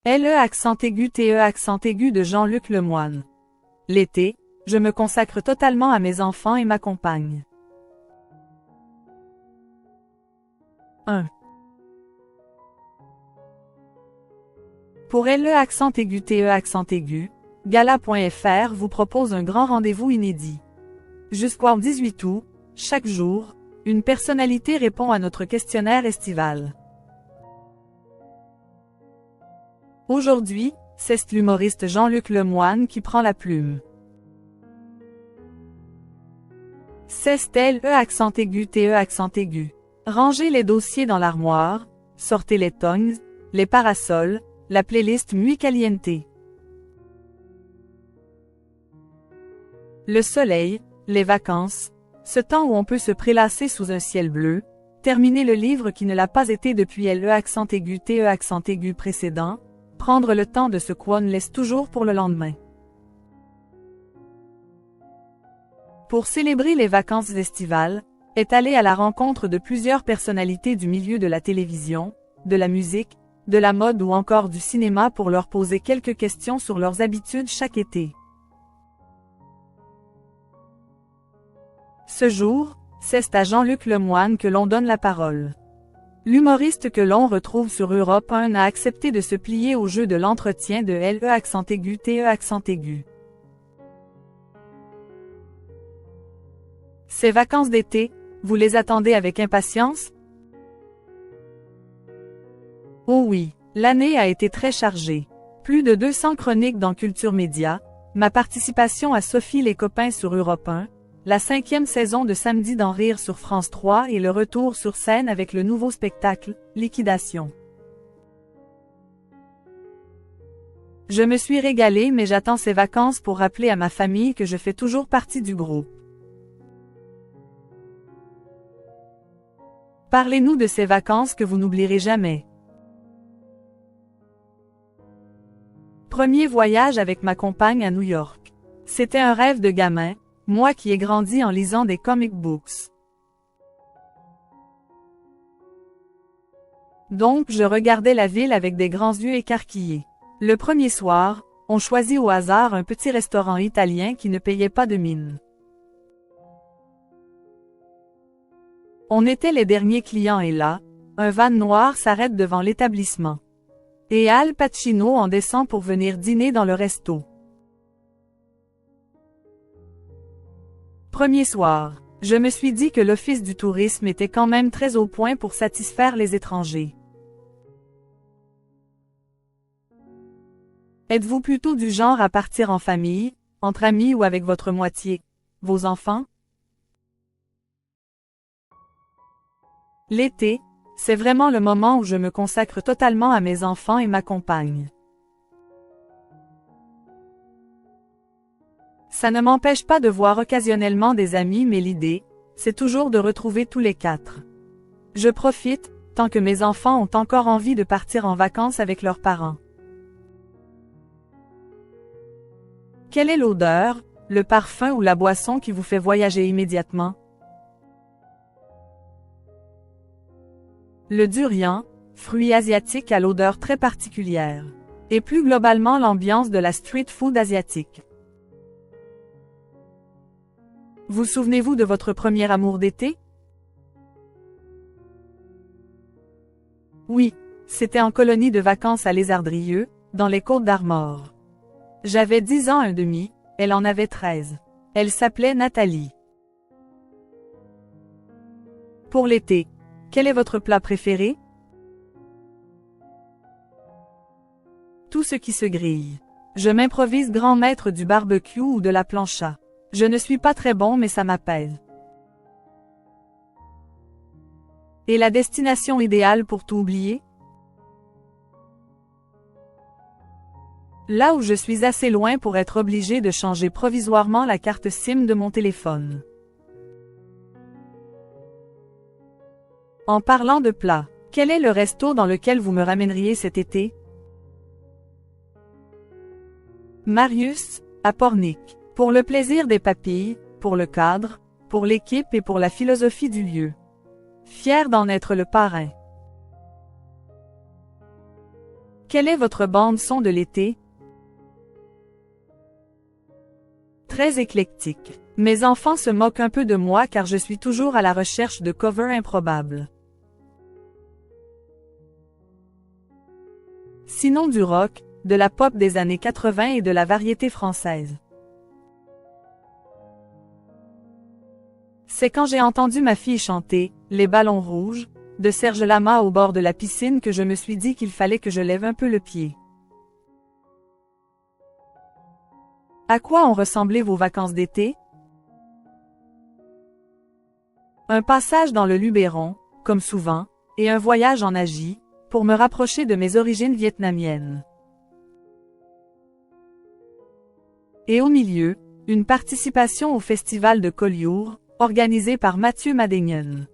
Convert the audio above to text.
LE accent aigu TE accent aigu de Jean-Luc Lemoine. L'été, je me consacre totalement à mes enfants et ma compagne. 1. Pour LE accent aigu TE accent aigu, Gala.fr vous propose un grand rendez-vous inédit. Jusqu'au 18 août, chaque jour, une personnalité répond à notre questionnaire estival. Aujourd'hui, c'est l'humoriste Jean-Luc Lemoine qui prend la plume. C'est LE accent aigu TE accent aigu. Rangez les dossiers dans l'armoire, sortez les tongs, les parasols, la playlist Muy Caliente. Le soleil, les vacances, ce temps où on peut se prélasser sous un ciel bleu, terminer le livre qui ne l'a pas été depuis LE accent aigu TE accent aigu précédent, prendre le temps de ce qu'on laisse toujours pour le lendemain. Pour célébrer les vacances estivales, est allé à la rencontre de plusieurs personnalités du milieu de la télévision, de la musique, de la mode ou encore du cinéma pour leur poser quelques questions sur leurs habitudes chaque été. Ce jour, c'est à Jean-Luc Lemoine que l'on donne la parole. L'humoriste que l'on retrouve sur Europe 1 a accepté de se plier au jeu de l'entretien de LE accent aigu TE accent aigu. Ces vacances d'été, vous les attendez avec impatience? Oh oui, l'année a été très chargée. Plus de 200 chroniques dans Culture Média, ma participation à Sophie les copains sur Europe 1, la 5e saison de Samedi d'en rire sur France 3 et le retour sur scène avec le nouveau spectacle, Liquidation. Je me suis régalée mais j'attends ces vacances pour rappeler à ma famille que je fais toujours partie du groupe. Parlez-nous de ces vacances que vous n'oublierez jamais. Premier voyage avec ma compagne à New York. C'était un rêve de gamin, moi qui ai grandi en lisant des comic books. Donc je regardais la ville avec des grands yeux écarquillés. Le premier soir, on choisit au hasard un petit restaurant italien qui ne payait pas de mine. On était les derniers clients et là, un van noir s'arrête devant l'établissement. Et Al Pacino en descend pour venir dîner dans le resto. Premier soir, je me suis dit que l'Office du tourisme était quand même très au point pour satisfaire les étrangers. Êtes-vous plutôt du genre à partir en famille, entre amis ou avec votre moitié, vos enfants? L'été, c'est vraiment le moment où je me consacre totalement à mes enfants et ma compagne. Ça ne m'empêche pas de voir occasionnellement des amis mais l'idée, c'est toujours de retrouver tous les quatre. Je profite, tant que mes enfants ont encore envie de partir en vacances avec leurs parents. Quelle est l'odeur, le parfum ou la boisson qui vous fait voyager immédiatement? Le durian, fruit asiatique à l'odeur très particulière. Et plus globalement l'ambiance de la street food asiatique. Vous souvenez-vous de votre premier amour d'été? Oui, c'était en colonie de vacances à Lézardrieux, dans les Côtes-d'Armor. J'avais 10 ans et demi, elle en avait 13. Elle s'appelait Nathalie. Pour l'été, quel est votre plat préféré? Tout ce qui se grille. Je m'improvise grand maître du barbecue ou de la plancha. Je ne suis pas très bon mais ça m'apaise. Et la destination idéale pour tout oublier? Là où je suis assez loin pour être obligé de changer provisoirement la carte SIM de mon téléphone. En parlant de plats, quel est le resto dans lequel vous me ramèneriez cet été? Marius, à Pornic. Pour le plaisir des papilles, pour le cadre, pour l'équipe et pour la philosophie du lieu. Fier d'en être le parrain. Quelle est votre bande-son de l'été? Très éclectique. Mes enfants se moquent un peu de moi car je suis toujours à la recherche de covers improbables. Sinon du rock, de la pop des années 80 et de la variété française. C'est quand j'ai entendu ma fille chanter « Les ballons rouges » de Serge Lama au bord de la piscine que je me suis dit qu'il fallait que je lève un peu le pied. À quoi ont ressemblé vos vacances d'été? Un passage dans le Luberon, comme souvent, et un voyage en Asie, pour me rapprocher de mes origines vietnamiennes. Et au milieu, une participation au festival de Collioure, organisé par Mathieu Madénian.